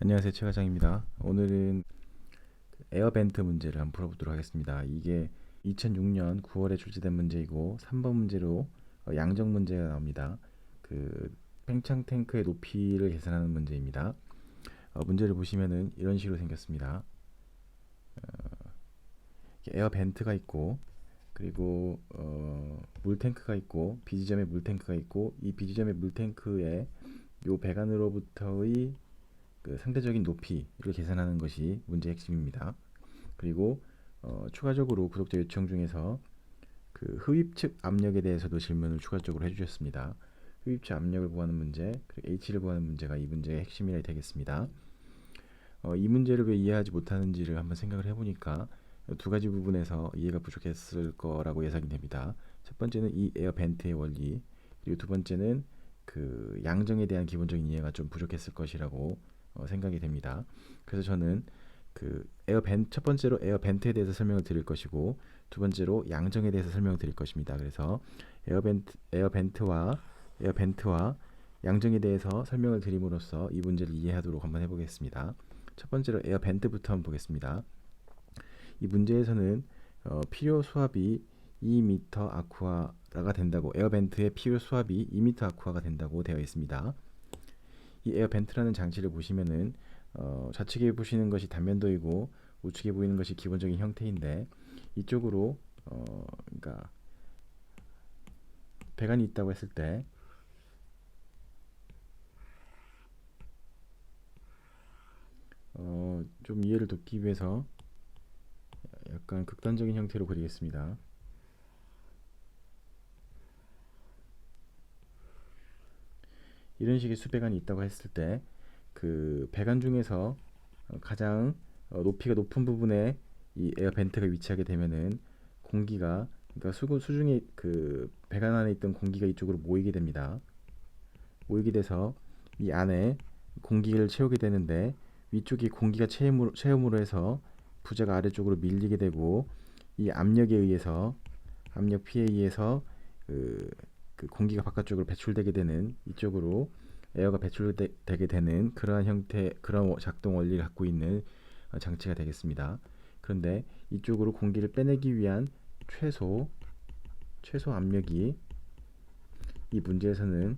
안녕하세요, 최 과장입니다. 오늘은 에어벤트 문제를 한번 풀어보도록 하겠습니다. 이게 2006년 9월에 출제된 문제이고 3번 문제로 양적 문제가 나옵니다. 그 팽창 탱크의 높이를 계산하는 문제입니다. 문제를 보시면은 이런 식으로 생겼습니다. 에어벤트가 있고, 그리고 물 탱크가 있고, 비지점에 물 탱크가 있고, 이 비지점의 물 탱크에 요 배관으로부터의 그 상대적인 높이를 계산하는 것이 문제의 핵심입니다. 그리고 추가적으로 구독자 요청 중에서 그 흡입 측 압력에 대해서도 질문을 추가적으로 해주셨습니다. 흡입 측 압력을 구하는 문제, 그리고 H를 구하는 문제가 이 문제의 핵심이라 되겠습니다. 이 문제를 왜 이해하지 못하는지를 한번 생각을 해보니까 두 가지 부분에서 이해가 부족했을 거라고 예상이 됩니다. 첫 번째는 이 에어 벤트의 원리, 그리고 두 번째는 그 양정에 대한 기본적인 이해가 좀 부족했을 것이라고 생각이 됩니다. 그래서 저는 첫 번째로 에어 벤트에 대해서 설명을 드릴 것이고, 두 번째로 양정에 대해서 설명을 드릴 것입니다. 그래서 에어 벤트와 양정에 대해서 설명을 드림으로써 이 문제를 이해하도록 한번 해보겠습니다. 첫 번째로 에어 벤트부터 한번 보겠습니다. 이 문제에서는 필요 수압이 2m 아쿠아가 된다고, 에어벤트의 필요 수압이 2m 아쿠아가 된다고 되어 있습니다. 이 에어벤트라는 장치를 보시면은 좌측에 보시는 것이 단면도이고 우측에 보이는 것이 기본적인 형태인데, 이쪽으로 그러니까 배관이 있다고 했을 때 좀 이해를 돕기 위해서 약간 극단적인 형태로 그리겠습니다. 이런 식의 수배관이 있다고 했을 때 그 배관 중에서 가장 높이가 높은 부분에 이 에어 벤트가 위치하게 되면은 공기가, 그러니까 수중에 그 배관 안에 있던 공기가 이쪽으로 모이게 됩니다. 모이게 돼서 이 안에 공기를 채우게 되는데, 위쪽이 공기가 채움으로 해서 부재가 아래쪽으로 밀리게 되고, 이 압력에 의해서, 압력 P에 의해서 그, 그 공기가 바깥쪽으로 배출되게 되는, 이쪽으로 에어가 배출되게 되는 그러한 형태, 그런 작동 원리를 갖고 있는 장치가 되겠습니다. 그런데 이쪽으로 공기를 빼내기 위한 최소 압력이 이 문제에서는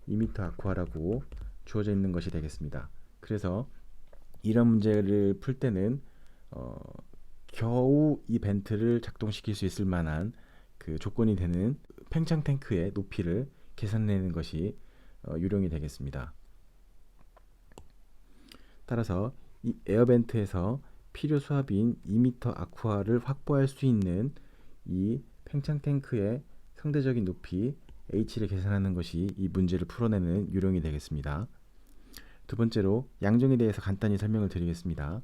2m 아쿠아라고 주어져 있는 것이 되겠습니다. 그래서 이런 문제를 풀 때는 어, 겨우 이 벤트를 작동시킬 수 있을 만한 그 조건이 되는 팽창 탱크의 높이를 계산내는 것이 유령이 되겠습니다. 따라서 이 에어벤트에서 필요 수압인 2m 아쿠아를 확보할 수 있는 이 팽창 탱크의 상대적인 높이 H를 계산하는 것이 이 문제를 풀어내는 유령이 되겠습니다. 두 번째로 양정에 대해서 간단히 설명을 드리겠습니다.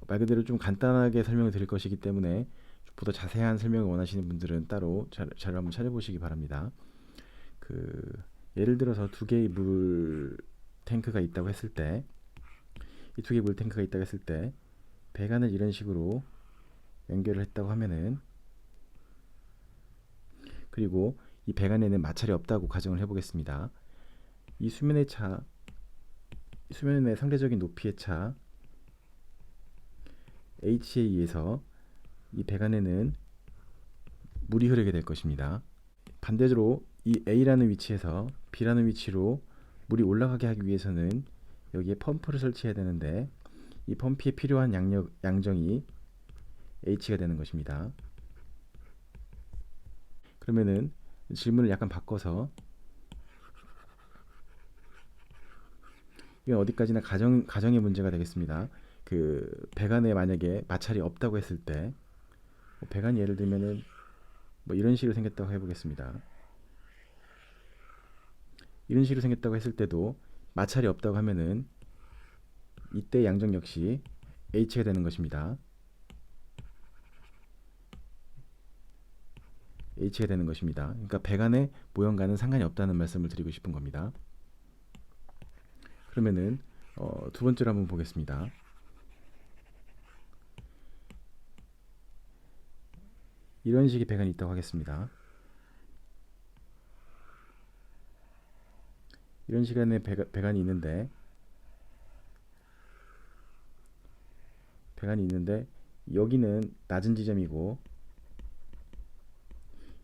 말 그대로 좀 간단하게 설명을 드릴 것이기 때문에 보다 자세한 설명을 원하시는 분들은 따로 자료 한번 찾아보시기 바랍니다. 예를 들어서 두 개의 물 탱크가 있다고 했을 때, 이 두 개의 물 탱크가 있다고 했을 때 배관을 이런 식으로 연결을 했다고 하면은, 그리고 이 배관에는 마찰이 없다고 가정을 해보겠습니다. 이 수면의 상대적인 높이의 차 H에 의해서 이 배관에는 물이 흐르게 될 것입니다. 반대로 이 A라는 위치에서 B라는 위치로 물이 올라가게 하기 위해서는 여기에 펌프를 설치해야 되는데, 이 펌프에 필요한 양정이 H가 되는 것입니다. 그러면은 질문을 약간 바꿔서, 이건 어디까지나 가정의 문제가 되겠습니다. 그 배관에 만약에 마찰이 없다고 했을 때, 배관이 예를 들면은 뭐 이런 식으로 생겼다고 해보겠습니다. 이런 식으로 생겼다고 했을 때도 마찰이 없다고 하면은 이때 양정 역시 H가 되는 것입니다. H가 되는 것입니다. 그러니까 배관의 모형과는 상관이 없다는 말씀을 드리고 싶은 겁니다. 그러면은 두 번째로 한번 보겠습니다. 이런 식의 배관이 있다고 하겠습니다. 이런 시간에 배관이 있는데, 배관이 있는데 여기는 낮은 지점이고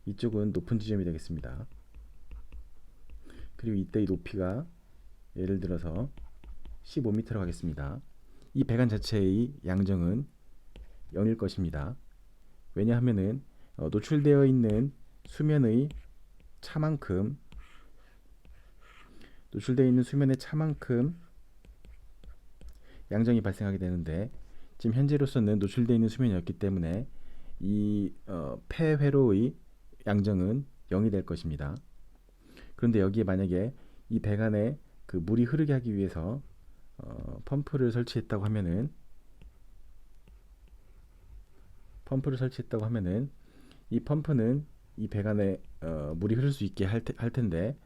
이쪽은 높은 지점이 되겠습니다. 그리고 이때 이 높이가 예를 들어서 15m로 가겠습니다. 이 배관 자체의 양정은 0일 것입니다. 왜냐하면은 노출되어 있는 수면의 차만큼 노출되어 있는 수면의 차만큼 양정이 발생하게 되는데 지금 현재로서는 노출되어 있는 수면이었기 때문에 이 폐회로의 양정은 0이 될 것입니다. 그런데 여기에 만약에 이 배관에 그 물이 흐르게 하기 위해서 펌프를 설치했다고 하면은 이 펌프는 이 배관에 물이 흐를 수 있게 할 텐데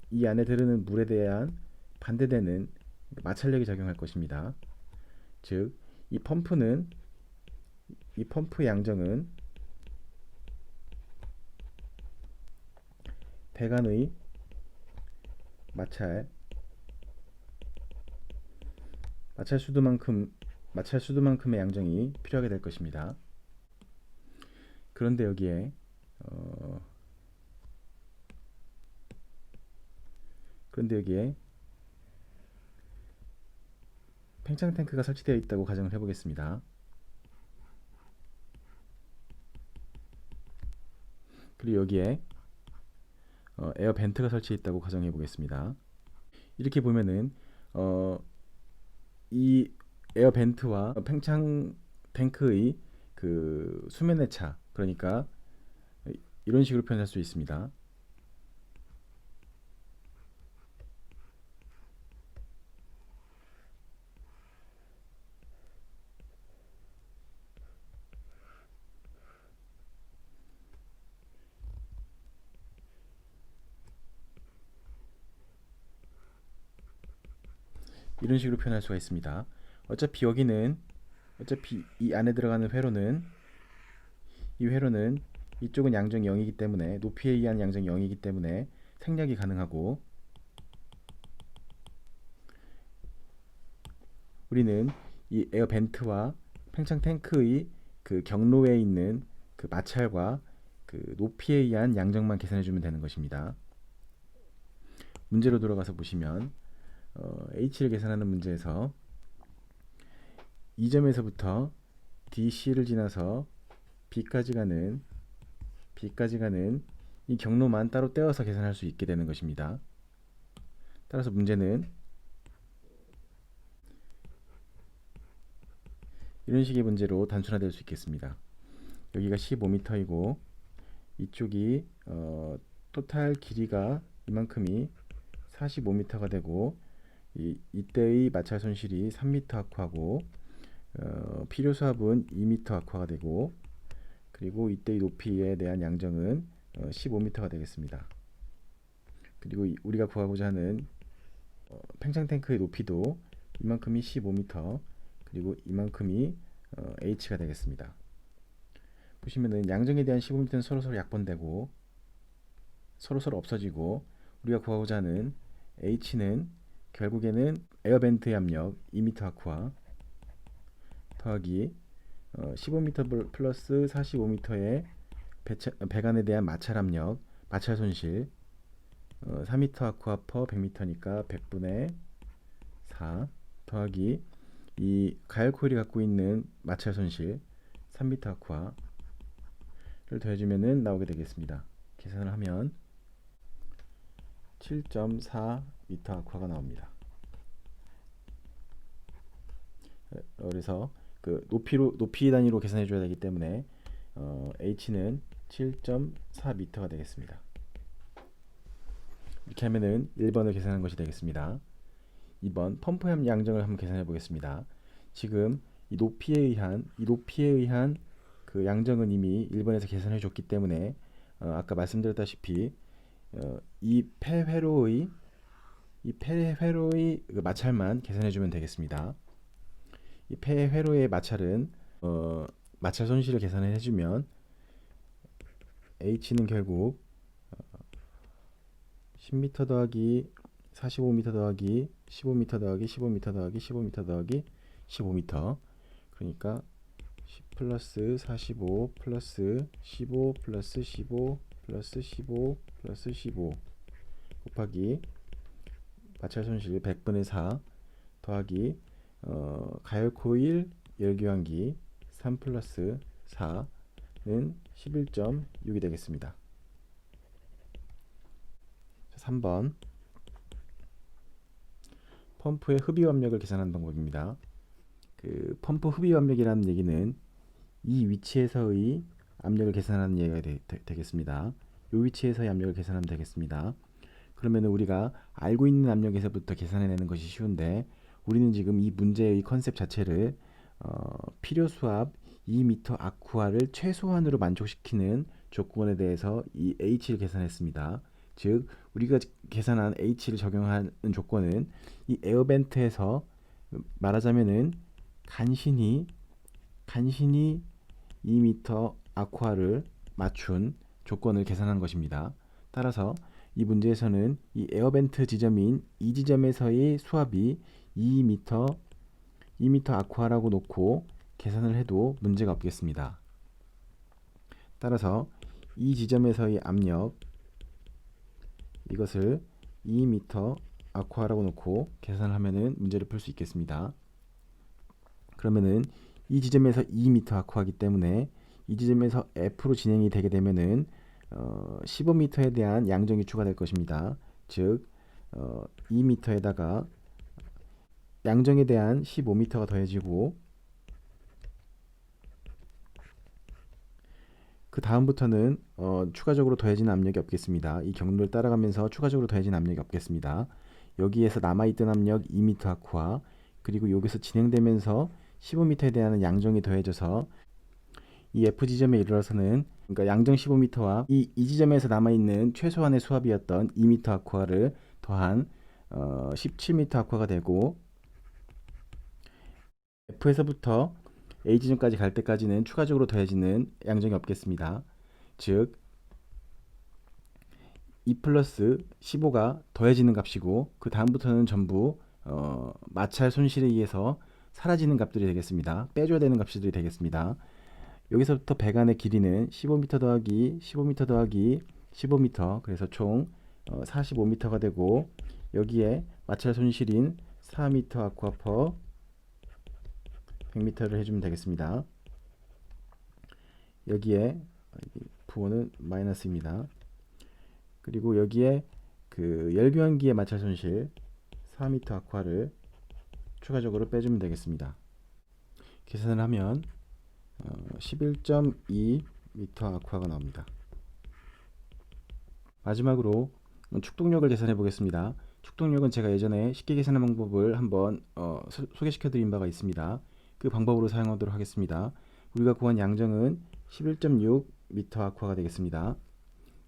이 안에 들어있는 물에 대한 반대되는 마찰력이 작용할 것입니다. 즉, 이 펌프 양정은 배관의 마찰 수두만큼의 양정이 필요하게 될 것입니다. 그런데 여기에 팽창 탱크가 설치되어 있다고 가정을 해보겠습니다. 그리고 여기에 에어 벤트가 설치되어 있다고 가정해 보겠습니다. 이렇게 보면은 이 에어 벤트와 팽창 탱크의 그 수면의 차, 그러니까 이런 식으로 표현할 수 있습니다. 이런 식으로 표현할 수가 있습니다. 어차피 이 안에 들어가는 회로는 이쪽은 양정이 0이기 때문에 높이에 의한 양정이 0이기 때문에 생략이 가능하고 우리는 이 에어 벤트와 팽창 탱크의 그 경로에 있는 그 마찰과 그 높이에 의한 양정만 계산해 주면 되는 것입니다. 문제로 돌아가서 보시면 H를 계산하는 문제에서 이 점에서부터 DC를 지나서 B까지 가는 이 경로만 따로 떼어서 계산할 수 있게 되는 것입니다. 따라서 문제는 이런 식의 문제로 단순화될 수 있겠습니다. 여기가 15m이고 이쪽이 토탈 길이가 이만큼이 45m가 되고 이때의 마찰 손실이 3m 아쿠아고 필요 수압은 2m 아쿠아가 되고 그리고 이때의 높이에 대한 양정은 15m가 되겠습니다. 그리고 우리가 구하고자 하는 팽창 탱크의 높이도 이만큼이 15m 그리고 이만큼이 H가 되겠습니다. 보시면은 양정에 대한 15m는 서로서로 약분되고 서로서로 없어지고 우리가 구하고자 하는 H는 결국에는 에어벤트의 압력 2m 아쿠아 더하기 15m 플러스 45m의 배관에 대한 마찰 압력, 마찰 손실 4m 아쿠아 퍼 100m니까 100분의 4 더하기 이 가열 코일이 갖고 있는 마찰 손실 3m 아쿠아를 더해주면은 나오게 되겠습니다. 계산을 하면 7.4m 아쿠아가 나옵니다. 그래서 그 높이 단위로 계산해 줘야 되기 때문에 H는 7.4m가 되겠습니다. 이렇게 하면은 1번을 계산한 것이 되겠습니다. 2번 펌프 양정을 한번 계산해 보겠습니다. 지금 이 높이에 의한 그 양정은 이미 1번에서 계산해 줬기 때문에 아까 말씀드렸다시피 이 폐회로의 그 마찰만 계산해 주면 되겠습니다. 이 폐회로의 마찰은 마찰 손실을 계산해 주면 H는 결국 10m 더하기 45m 더하기 15m 더하기 15m 더하기 15m 더하기 15m 그러니까 10 플러스 45 플러스 15 플러스 15 플러스 15 플러스 15 곱하기 마찰 손실 100분의 4 더하기 가열코일 열교환기 3 플러스 4는 11.6이 되겠습니다. 3번 펌프의 흡입압력을 계산하는 방법입니다. 그 펌프 흡입압력이라는 얘기는 이 위치에서의 압력을 계산하는 얘기가 되겠습니다. 이 위치에서의 압력을 계산하면 되겠습니다. 그러면 우리가 알고 있는 압력에서부터 계산해내는 것이 쉬운데 우리는 지금 이 문제의 컨셉 자체를 필요 수압 2m 아쿠아를 최소한으로 만족시키는 조건에 대해서 이 H를 계산했습니다. 즉 우리가 계산한 H를 적용하는 조건은 이 에어벤트에서 말하자면은 간신히 2m 아쿠아를 맞춘 조건을 계산한 것입니다. 따라서 이 문제에서는 이 에어벤트 지점인 이 지점에서의 수압이 2m 아쿠아라고 놓고 계산을 해도 문제가 없겠습니다. 따라서 이 지점에서의 압력 이것을 2m 아쿠아라고 놓고 계산을 하면은 문제를 풀 수 있겠습니다. 그러면은 이 지점에서 2m 아쿠아이기 때문에 이 지점에서 F로 진행이 되게 되면은 15m에 대한 양정이 추가될 것입니다. 즉 2m에다가 양정에 대한 15m가 더해지고 그 다음부터는 추가적으로 더해지는 압력이 없겠습니다. 이 경로를 따라가면서 추가적으로 더해지는 압력이 없겠습니다. 여기에서 남아있던 압력 2m 아쿠아 그리고 여기서 진행되면서 15m에 대한 양정이 더해져서 이 F 지점에 이르러서는 그러니까 양정 15m와 이 지점에서 남아있는 최소한의 수압이었던 2m 아쿠아를 더한 17m 아쿠아가 되고 F에서부터 A 지점까지 갈 때까지는 추가적으로 더해지는 양정이 없겠습니다. 즉 2 플러스 15가 더해지는 값이고 그 다음부터는 전부 마찰 손실에 의해서 사라지는 값들이 되겠습니다. 빼줘야 되는 값들이 되겠습니다. 여기서부터 배관의 길이는 15m 더하기 15m 더하기 15m 그래서 총 45m가 되고 여기에 마찰 손실인 4m 아쿠아 퍼 100m를 해주면 되겠습니다. 여기에 부호는 마이너스입니다. 그리고 여기에 그 열교환기의 마찰 손실 4m 아쿠아를 추가적으로 빼주면 되겠습니다. 계산을 하면 11.2m 아쿠아가 나옵니다. 마지막으로 축동력을 계산해 보겠습니다. 축동력은 제가 예전에 쉽게 계산하는 방법을 한번 소개시켜 드린 바가 있습니다. 그 방법으로 사용하도록 하겠습니다. 우리가 구한 양정은 11.6m 아쿠아가 되겠습니다.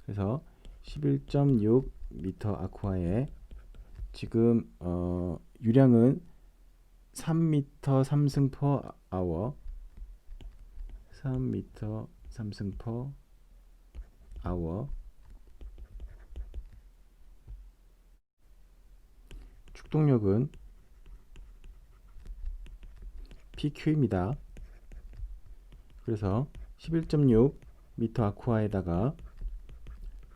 그래서 11.6m 아쿠아에 지금 유량은 3m 3승 per hour 3m 3승 per hour 축동력은 PQ입니다. 그래서 11.6m 아쿠아에다가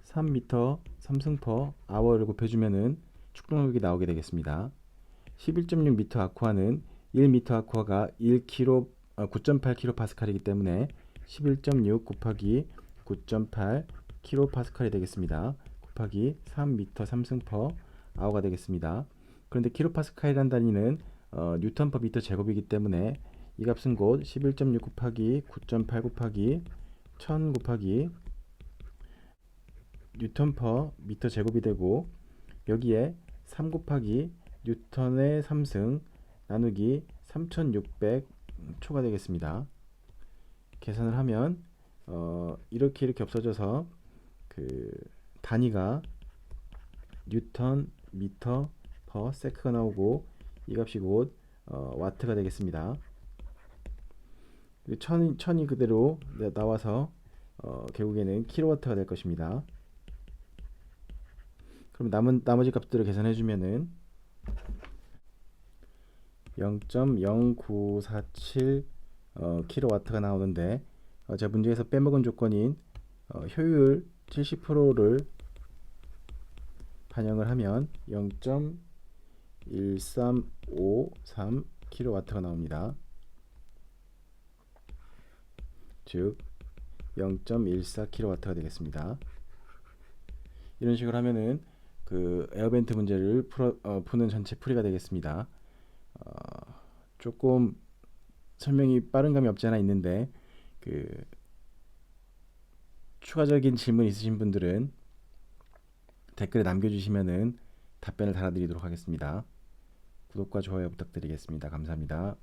3m 3승 per hour를 곱해주면은 축동력이 나오게 되겠습니다. 11.6m 아쿠아는 1m 아쿠아가 9.8kPa이기 때문에 11.6 곱하기 9.8kPa이 되겠습니다. 곱하기 3m 3승 per hour가 되겠습니다. 그런데 킬로파스칼이라는 단위는 뉴턴 퍼 미터 제곱이기 때문에 이 값은 곧 11.6 곱하기 9.8 곱하기 1000 곱하기 뉴턴 퍼 미터 제곱이 되고 여기에 3 곱하기 뉴턴의 3승 나누기 3600초가 되겠습니다. 계산을 하면 이렇게 없어져서 그 단위가 뉴턴 미터 퍼 세크가 나오고 이 값이 곧 와트가 되겠습니다. 천이 그대로 나와서 결국에는 킬로와트가 될 것입니다. 그럼 나머지 값들을 계산해 주면은 0.0947 킬로와트가 나오는데 제가 문제에서 빼먹은 조건인 효율 70%를 반영을 하면 0.1353 킬로와트가 나옵니다. 즉 0.14 킬로와트가 되겠습니다. 이런 식으로 하면은 그 에어벤트 문제를 푸는 전체 풀이가 되겠습니다. 조금 설명이 빠른 감이 없지 않아 있는데 그 추가적인 질문 있으신 분들은 댓글에 남겨주시면은 답변을 달아드리도록 하겠습니다. 구독과 좋아요 부탁드리겠습니다. 감사합니다.